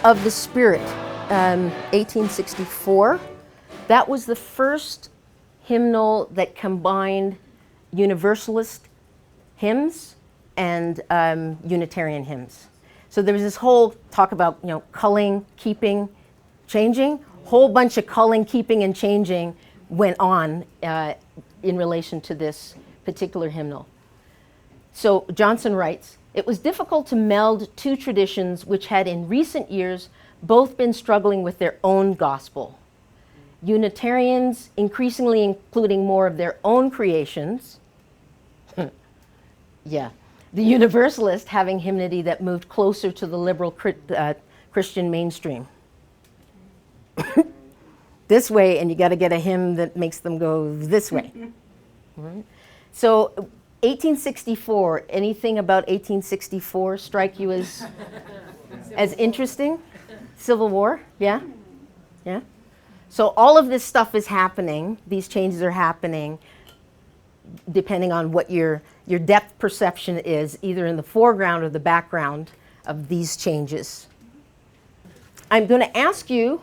of the Spirit, 1864. That was the first hymnal that combined Universalist hymns and Unitarian hymns. So there was this whole talk about, culling, keeping, changing. Whole bunch of culling, keeping, and changing went on in relation to this particular hymnal. So Johnson writes, "It was difficult to meld two traditions which had in recent years both been struggling with their own gospel. Unitarians increasingly including more of their own creations." Yeah. "The Universalist having hymnody that moved closer to the liberal Christian mainstream." This way, and you got to get a hymn that makes them go this way. Right? So 1864, anything about 1864 strike you as interesting? Civil War, yeah? Yeah? So all of this stuff is happening, these changes are happening, depending on what your depth perception is, either in the foreground or the background of these changes. I'm going to ask you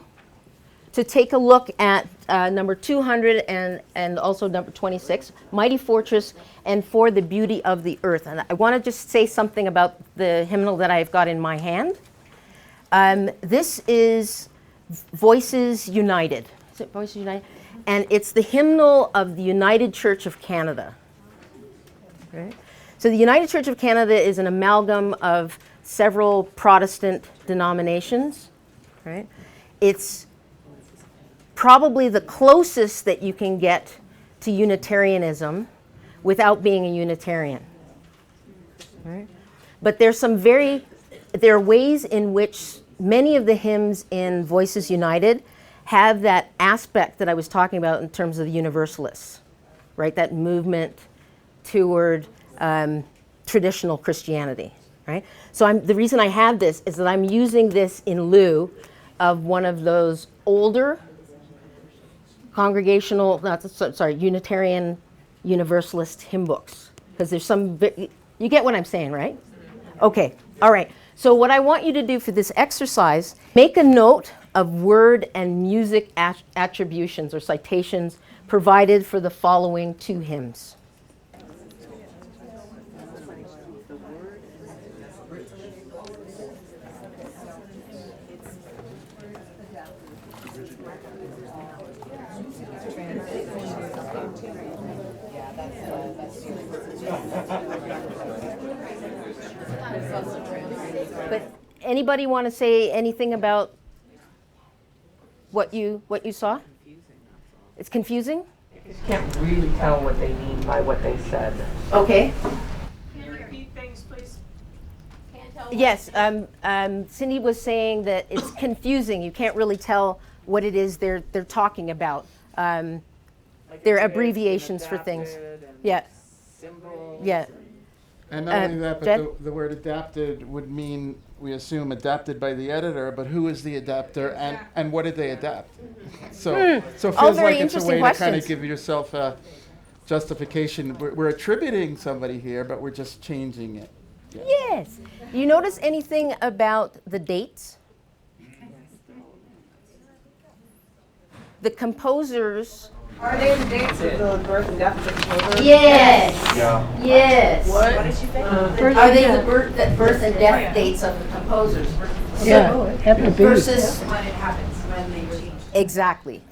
to take a look at number 200 and also number 26, Mighty Fortress and For the Beauty of the Earth. And I want to just say something about the hymnal that I've got in my hand. This is Voices United. Is it Voices United? And it's the hymnal of the United Church of Canada. Right? So the United Church of Canada is an amalgam of several Protestant denominations. Right? It's probably the closest that you can get to Unitarianism without being a Unitarian. Right? But there are ways in which many of the hymns in Voices United have that aspect that I was talking about in terms of the Universalists, right? That movement toward traditional Christianity, right? So the reason I have this is that I'm using this in lieu of one of those older Unitarian Universalist hymn books, because there's you get what I'm saying, right? Okay, all right. So what I want you to do for this exercise, make a note of word and music attributions or citations provided for the following two hymns. But anybody want to say anything about what you saw? It's confusing? You can't really tell what they mean by what they said. Okay. Can you repeat things, please? Yes, Cindy was saying that it's confusing. You can't really tell what it is they're talking about. They're abbreviations for things. Yeah. Symbols. Yeah. And not only that, but the word adapted would mean, we assume, adapted by the editor, but who is the adapter and what did they adapt? So it feels like it's a way to kind of give yourself a justification. We're attributing somebody here, but we're just changing it. Yeah. Yes. You notice anything about the dates? The composers. Are they the dates of the birth and death of the composer? Yes. Yeah. Yes. What did she think? Are they the birth and death dates of the composers? Yeah, it happened to be. Versus When it happens, when they were changed.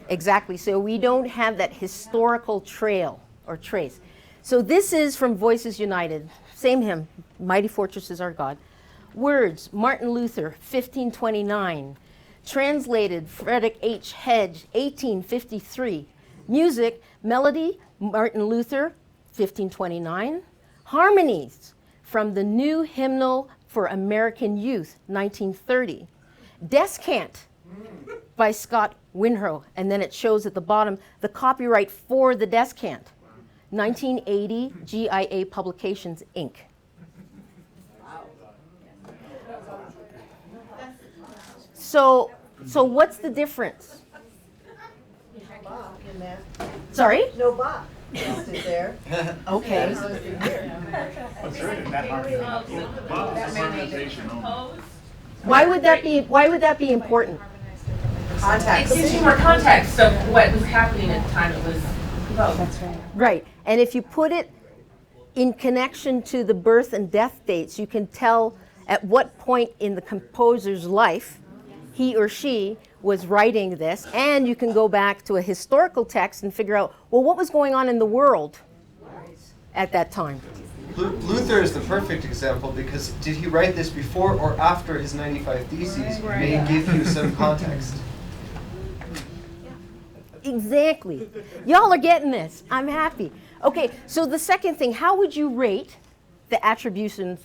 Exactly. So we don't have that historical trail or trace. So this is from Voices United, same hymn, Mighty Fortress is Our God. Words, Martin Luther, 1529. Translated, Frederick H. Hedge, 1853. Music, melody, Martin Luther, 1529. Harmonies, from the New Hymnal for American Youth, 1930. Descant by Scott Winrow, and then it shows at the bottom the copyright for the descant, 1980, GIA Publications, Inc. So what's the difference? In that. Sorry? No Bach listed there. Okay. What's written in that harmony? Bach's harmonization only. Why would that be? Why would that be important? It Context. gives you more context of what was happening at the time it was proposed. That's right. Right. And if you put it in connection to the birth and death dates, you can tell at what point in the composer's life he or she was writing this, and you can go back to a historical text and figure out, well, what was going on in the world at that time? Luther is the perfect example because did he write this before or after his 95 Theses may give you some context. Exactly. Y'all are getting this. I'm happy. Okay, so the second thing, how would you rate the attribution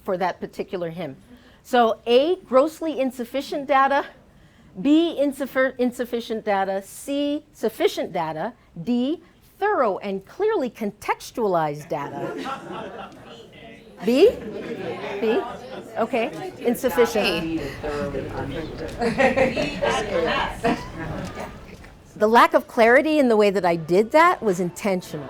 for that particular hymn? So A, grossly insufficient data, B, insufficient data, C, sufficient data, D, thorough and clearly contextualized data. B? B? Okay, insufficient. The lack of clarity in the way that I did that was intentional.